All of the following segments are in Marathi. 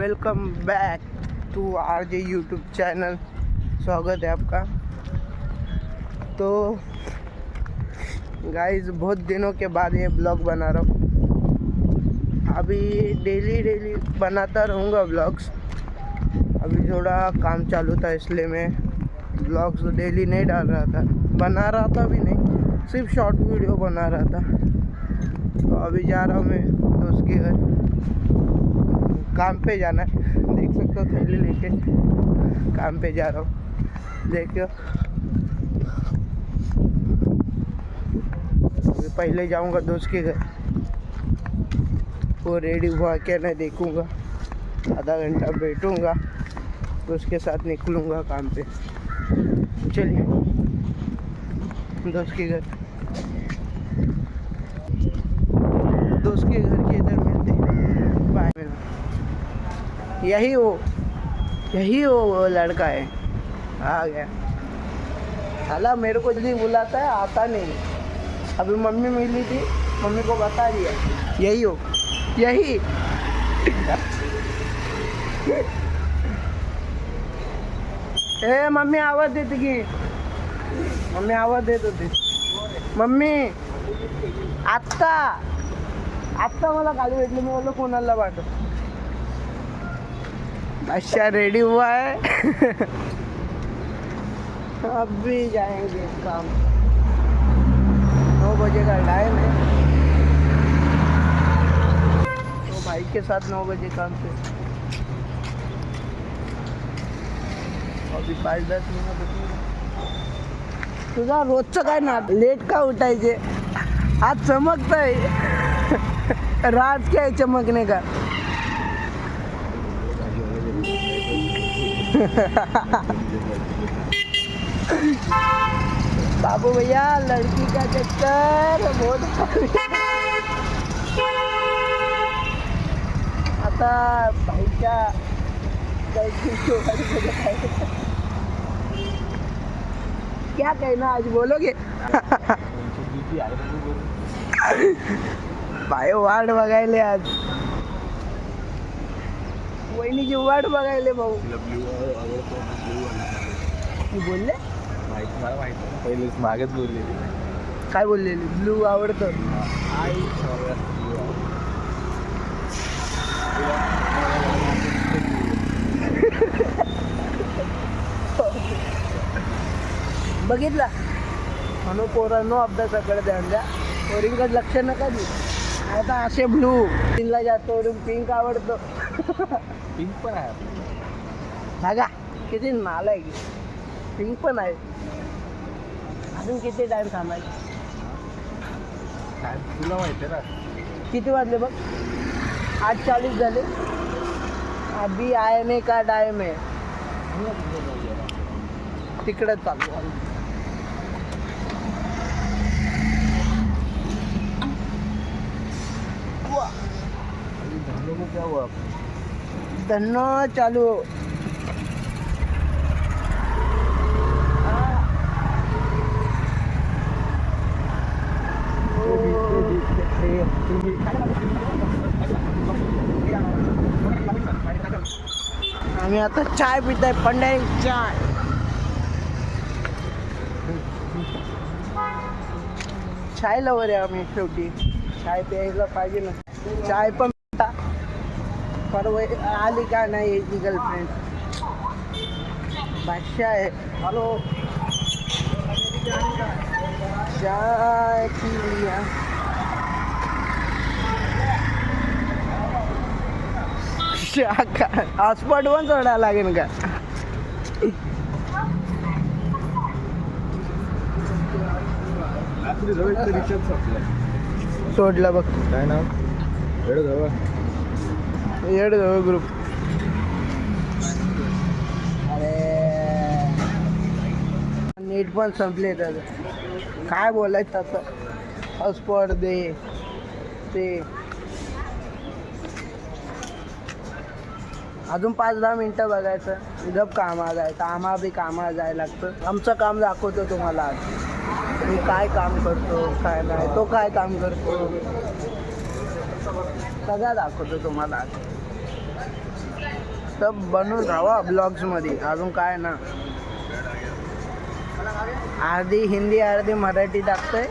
Welcome back to RJ YouTube channel. स्वागत है आपका। तो गाइस बहुत दिनों के बाद ये ब्लॉग बना रहा हूँ। अभी डेली बनाता रहूँगा ब्लॉग्स। अभी थोड़ा काम चालू था इसलिए मैं ब्लॉग्स डेली नहीं डाल रहा था, बना रहा था भी नहीं, सिर्फ शॉर्ट वीडियो बना रहा था। तो अभी जा रहा हूँ मैं दोस्त के घर, काम पे जाना है। देख सकते हो थैली लेके काम पे जा रहा हूँ। देखियो अभी पहले जाऊँगा दोस्त के घर, वो रेडी हुआ क्या नहीं देखूँगा, आधा घंटा बैठूँगा तो उसके साथ निकलूँगा काम पे। चलिए दोस्त के घर के इधर मिलते हैं। बाय। यही वो लड़का है, आ गया। साला मेरे को जल्दी बुलाता है, आता नहीं। अभी मम्मी मिली थी, मम्मी को बता दिया यही ए मम्मी आवाज देते की, मम्मी आवाज देत होती। मम्मी आत्ता मला गाडी भेटली, मी बोललो कोणाला पाठव। अच्छा रेडी हुआ है अब भी जाएंगे काम। 9 बजे का टाइम है, तो भाई के साथ 9 बजे काम पे। अभी 5-10 मिनिट तुझा रोजचं काय ना, लेट का उठायचे, आज चमकतंय राज क्या है चमकने का। बाबू भैया लड़की का चक्कर बहुत आता भाईच्या क्या कहना आज बोलोगे भाई वाट बघायले आज, वहिनीची वाट बघायले भाऊ। बोलले पहिलेच मागेच बोललेली, काय बोललेली? ब्लू आवडतं। आई बघितला म्हणून पोरांनो अभ्यासाकडे ध्यान द्या, पोरींकडे लक्ष नका देऊ। आता असे ब्लू पिंकला जास्त पिंक आवडतो। पिंक पण आहे बघा किती नालायक, पिंक पण आहे। अजून किती टाइम थांबायचं? तुला माहिती आहे ना किती वाजले बघ, 8:40 झाले। अभी आने का टाइम है, तिकडे चालू आहे। क्या हुआ? धन्नो चालू। आम्ही आता चाय पिताय, पंडाई चाय। चाय लवर आहे आम्ही, शेवटी चाय प्यायला पाहिजे ना। चाय पण परवा आली का नाही याची गर्लफ्रेंड बादशाह आहे। हॅलो चाय पिया। हॉटस्पॉट पण सोडायला लागेल का? सोडला बघ। काय नाव? येड ग्रुप। अरे नेट पण संपले त्याचं, काय बोलायचं आता। हॉटस्पॉट दे ते अजून 5-10 मिनटं बघायचं, गप कामाला जायचं। आम्हाला बी कामाला जायला लागतं। आमचं काम दाखवतो तुम्हाला आज, मी काय काम करतो काय नाही, तो काय काम करतो सगळं दाखवतो तुम्हाला आज। फक्त बनून राहा ब्लॉग्समध्ये, अजून काय ना. अर्धी हिंदी अर्धी मराठी टाकतोय,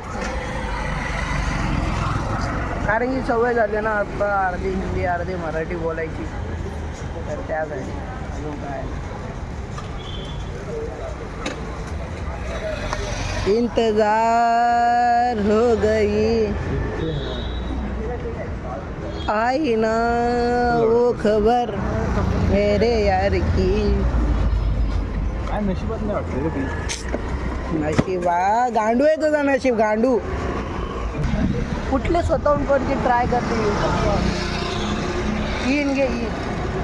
कारण की सवय झाली ना आता अर्धी हिंदी अर्धी मराठी बोलायची, तर त्यासाठी अजून काय. इंतजार हो गई आई ना वो खबर मेरे यार की. काय नशिबात नाही वाटतं रे ती. नशीबा गांडू आहे तुझा नशीब, गांडू. कुठले स्वतःहून कोणती ट्राय करते येईन घे येईन.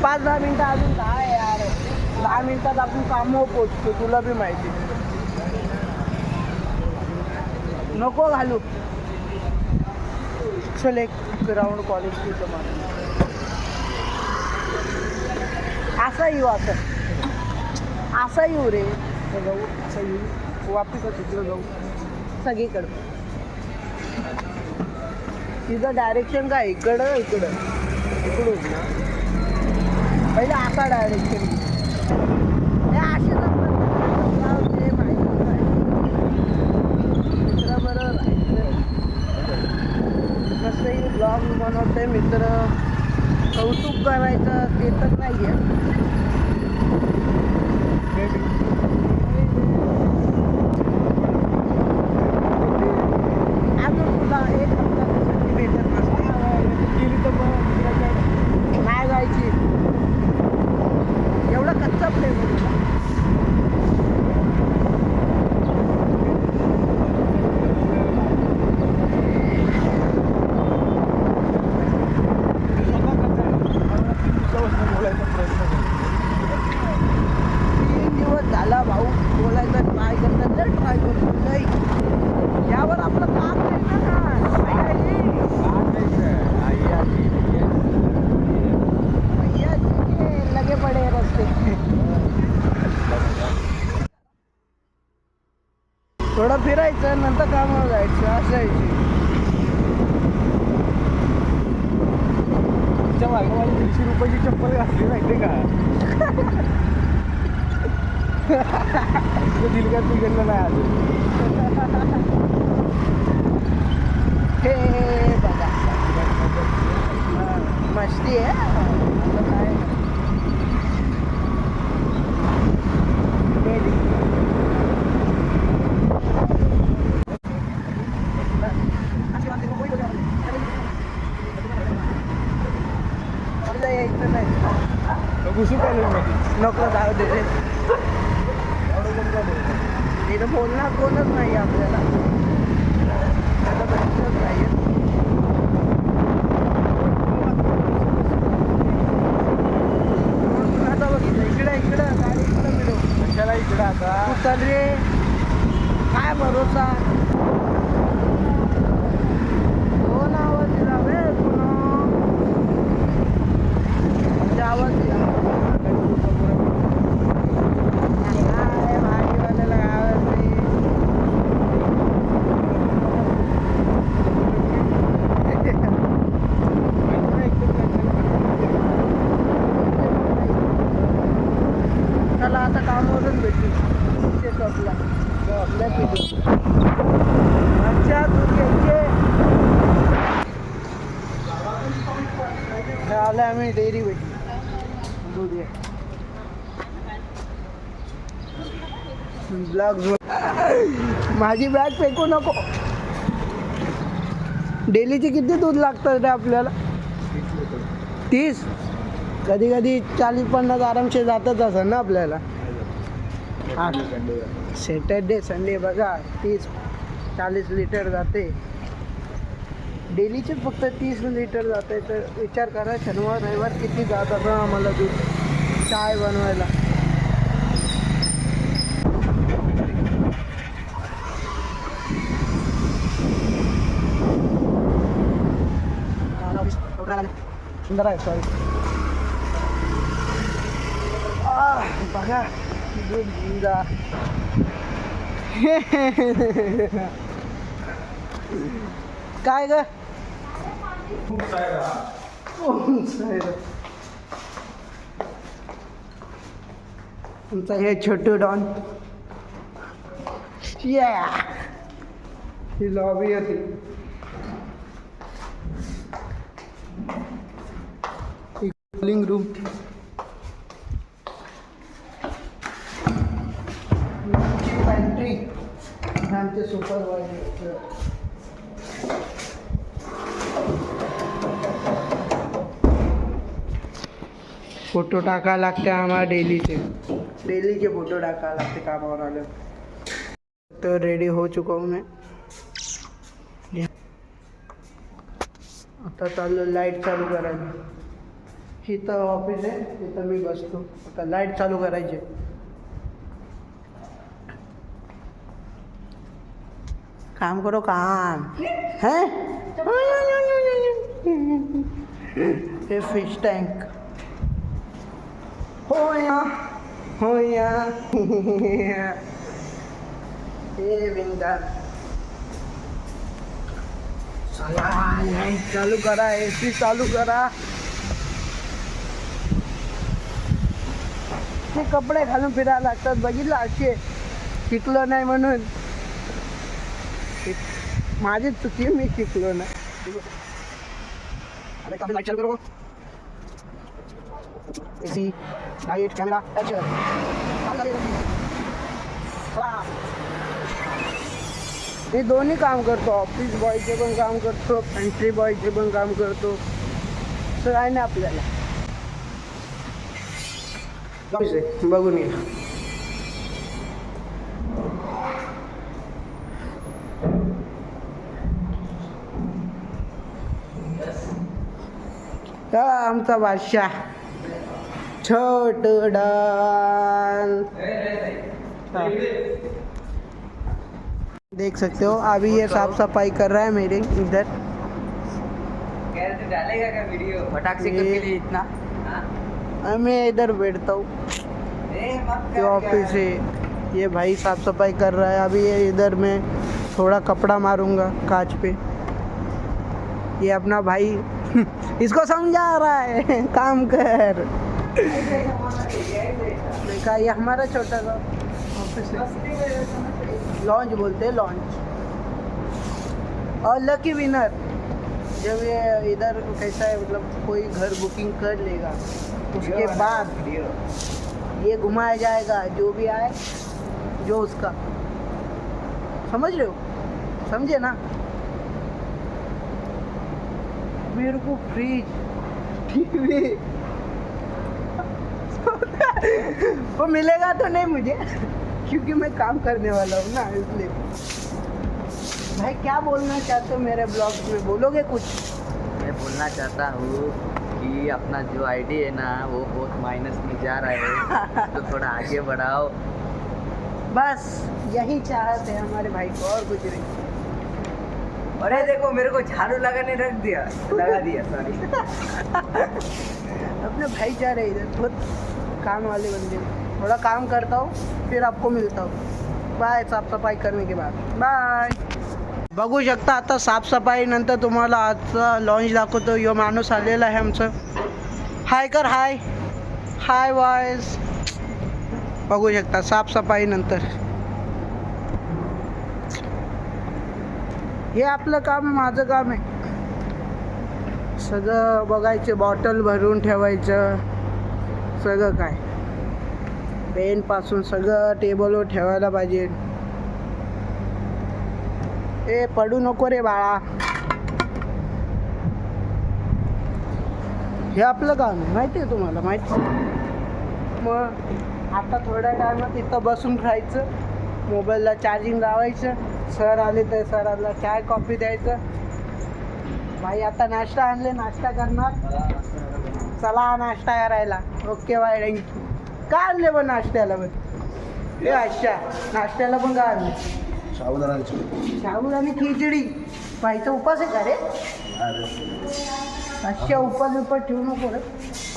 5-10 मिनटं अजून काय यार, 10 मिनटात आपण कामावर पोचतो, तुला बी माहिती. नको घालू. चल एक राऊंड कॉलेज तिथं मारून असा येऊ, असा येऊ रे. जाऊ असं येऊ, वापिस तिकडं जाऊ सगळीकडं. तिचं डायरेक्शन काय इकडं इकडं इकडून ना, पहिले असा डायरेक्शन. हे असे ते माहिती काय मित्र बरोबर कसंही ब्लॉग बनवते मित्र, कौतुक करायचं ते तर नाही आहे. अजून तुला एक हप्ता सुट्टी भेटत नसते, गेली तर नाही जायची. एवढा कच्चा प्लेन आहे तुला. झाला भाऊ बोलायचा ट्राय करतात तर ट्राय करतो नाही, यावर आपलं काम नाही ना. लगे पडे रस्ते. थोडं फिरायचं नंतर कामावर जायचं असं आहे. तिच्या मागे मला 150 रुपयाची चप्पल घातली माहिती का. दिल का बिघडलं नाही अजून. हे बघा मस्ती आहे आता काय. यायचं नाही घुसू कॉलेजमध्ये नको जाऊ दे रे. तिथं बोलणार कोणच नाही आपल्याला, आता भेटतच नाही. आता बघितलं इकडं इकडं गाडी इकडं मिळव. कशाला इकडं आता तू चल रे, काय भरोसा. कोण आवाज दिला रे, कोण आवाज दिला. काय भाजीवाल्याला आवाज दे. चला आता कामावरून भेटू. चेकअपला आपल्या पिढी अच्छा दूध घ्यायचे. आलं आम्ही डेअरी भेटली, दूध घ्या. ब्लॉग माझी बॅग फेकू नको. डेलीचे किती दूध लागतात रे आपल्याला. 30 कधी कधी 40-50 आरामशीर जातच असं ना आपल्याला. हा सॅटर्डे संडे बघा 30-40 लिटर जाते डेलीचे. फक्त 30 लिटर जाते, तर विचार करा शनिवार रविवार किती जात असं आम्हाला दूध चाय बनवायला. सुंदर आहे सॉरी. बघा दूध घेऊन जा. काय ग आमचा हे छोटू डॉन. ही लॉबी होती. Cooling room. पॅन्ट्री. आमचे सुपरवायझर. फोटो टाकायला लागते आम्हाला डेलीचे फोटो टाकायला लागते कामावर आलं. तो रेडी हो चुका हूँ मैं. आता चालू लाईट चालू करायची. इथं ऑफिस आहे, तिथं मी बसतो. आता लाईट चालू करायची. काम करो काम है. हे फिश टँक. हो या हे बिंदा. चला लाईट चालू करा, AC चालू करा. ते कपडे घालून फिरायला लागतात, बघितलं असे. शिकलो नाही म्हणून. माझी चुकी, मी शिकलो ना. अरे काफी लाईट चालू करो. AC light camera action. मी दोन्ही काम करतो. ऑफिस बॉयचे पण काम करतो, पेंट्री बॉयचे पण काम करतो. असं काय नाही आपल्याला. बघून घ्या. आमचा बादशाह छोटू डॉन. देख सकते हो अभी ये साफ सफाई कर रहा है मेरे इधर. डालेगा क्या वीडियो फटाक से करके लिए इतना. मैं इधर बैठता हूँ. ये ऑफिस है. ये भाई साफ सफाई कर रहा है. अभी ये इधर मैं थोड़ा कपड़ा मारूंगा कांच पे. ये अपना भाई इसको समझा रहा है काम कर. देखा ये हमारा छोटा सा ऑफिस है. लॉन्च बोलते हैं लॉन्च. और लकी विनर जब ये इधर कैसा है, मतलब कोई घर बुकिंग कर लेगा उसके बाद ये घुमाया जाएगा. जो भी आए जो उसका. समझ रहे हो, समझे ना. मेरे को फ्रिज टीवी वो मिलेगा तो नहीं मुझे, क्योंकि मैं काम करने वाला हूँ ना, इसलिए. भाई क्या बोलना चाहते हो मेरे ब्लॉग में, बोलोगे कुछ. मैं बोलना चाहता हूँ कि अपना जो आईडी है ना वो बहुत माइनस में जा रहा है, तो थोड़ा आगे बढ़ाओ. बस यही चाहते हैं हमारे भाई को, और कुछ नहीं. अरे देखो मेरे को झाड़ू लगाने लगा दिया सॉरी. अपने भाई जा रहे इधर, बहुत काम वाले बंदे. थोड़ा काम करता हूँ फिर आपको मिलता हूँ. बाय. साफ सफाई करने के बाद बाय. बघू शकता आता साफसफाई नंतर तुम्हाला आजचा लॉन्च दाखवतो. यो माणूस आलेला आहे आमचं. हाय कर. हाय हाय वॉइस. बघू शकता साफसफाई नंतर. हे आपलं काम, माझं काम आहे. सगळं बघायचे, बॉटल भरून ठेवायचं, सगळं काय पेनपासून सगळं टेबलवर ठेवायला पाहिजे. ए पडू नको रे बाळा. हे आपलं काम आहे, माहिती आहे तुम्हाला, माहिती. मग आता थोड्या टायमात इथं बसून राहायचं, मोबाईलला चार्जिंग लावायचं. सर आले तर सरांना चाय कॉफी द्यायचं. भाई आता नाश्ता आणले, नाश्ता करणार. चला नाश्ता करायला. Okay bye. थँक्यू. का आणले पण नाश्त्याला पण. हे अच्छा नाश्त्याला पण का आणले. साबुदाणा खिचडी. पाहिजे उपास आहे का रे. अच्छा उपास ठेवू नको रे,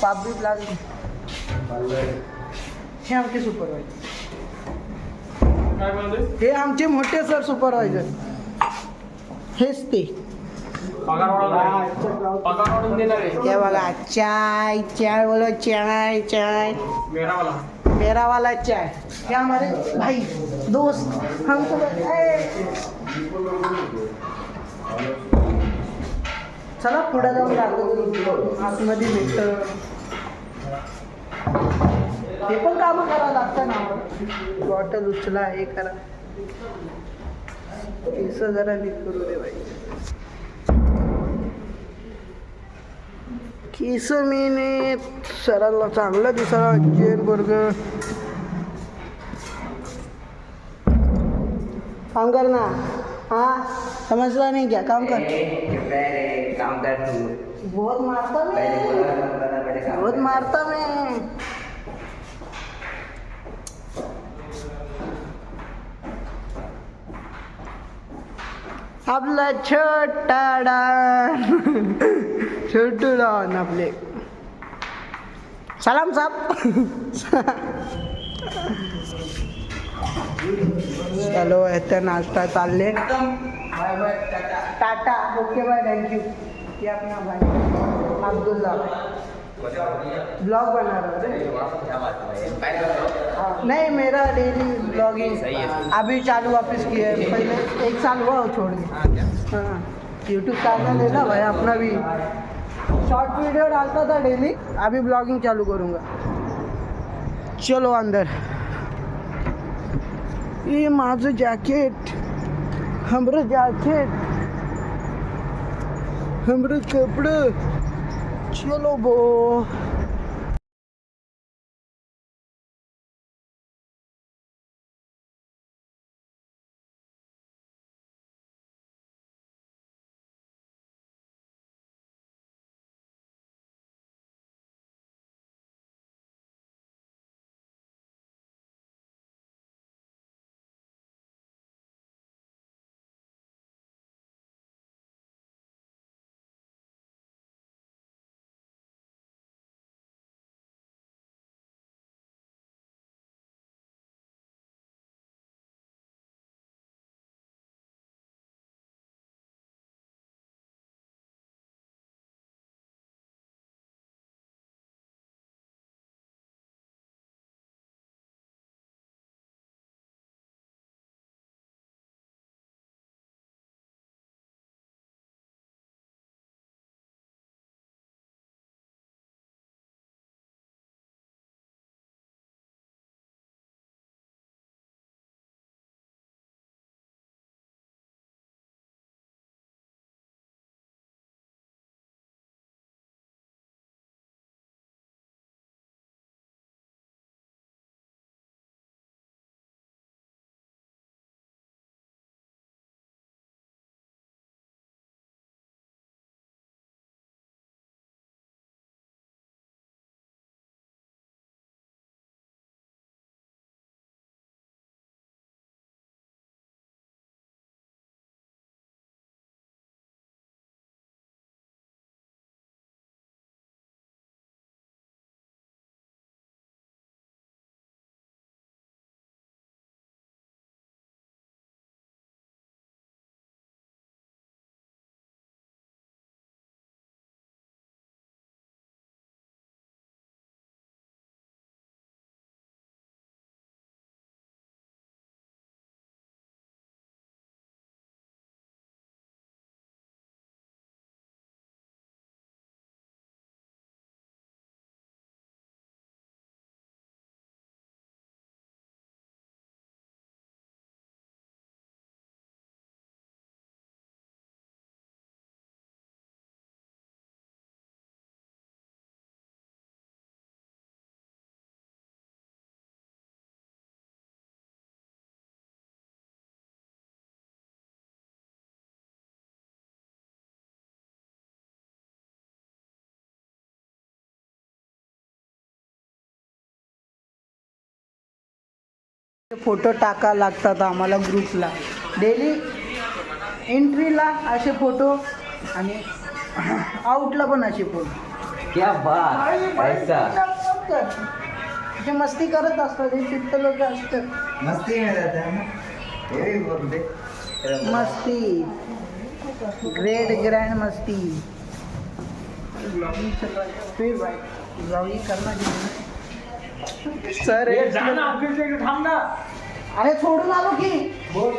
पाप बीप लागली. हे आमचे सुपरवायझर. हे आमचे मोठे सर सुपरवायझर. हेच ते. हे बघा चाय चाय बोलो चाय चाय. मेरा वाला चाय क्या हमारे भाई दोस्त हमको चला पुढे जाऊन दाखवतो आतमध्ये भेटतं ते पण कामं करावं लागतं ना बॉटल उचला हे करा केस जरा नीट करू दे बाई केस मीने सरांना चांगलं दिसायला जेन बर्गर काम कर ना हाँ समझला नहीं क्या काम कर काम कर तू बहुत मारता मैं बहुत मारता मैं आपला छोटा डान छोटू डान आपले सलाम साहब चलो ऐसे नाश्ता चालले tata okay bye thank you ये अपना भाई अब्दुल्ला ब्लॉग बना रहा है नहीं मेरा डेली ब्लॉगिंग अभी चालू वापस किया है पहले 1 साल हुआ छोड़ के हाँ यूट्यूब चैनल है ना भाई अपना भी शॉर्ट वीडियो डालता था डेली अभी ब्लॉगिंग चालू करूँगा चलो अंदर ये माझं जॅकेट हमरं जॅकेट हमरं कपडं चलो बो फोटो टाका लागतात आम्हाला ग्रुपला डेली एंट्रीला असे फोटो आणि आउटला पण असे फोटो क्या बात ऐसा जे मस्ती करत असतात हे चित्त लोक असतात मस्ती में रहता है ना ये भी बोल दे मस्ती ग्रेट ग्रैंड मस्ती ब्लॉगिंग चल रहा है फिर भाई ब्लॉगिंग करना चाहिए सर ए, जा ना ऑफिसला इकडे थांब ना. अरे सोडून आलो की बोल.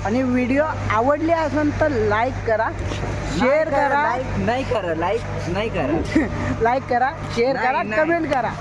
आणि व्हिडिओ आवडली असेल तर लाईक करा, शेअर करा, लाईक नाही करा, लाईक नाही करा. लाईक करा, शेअर नाही, करा, नाही. कमेंट करा.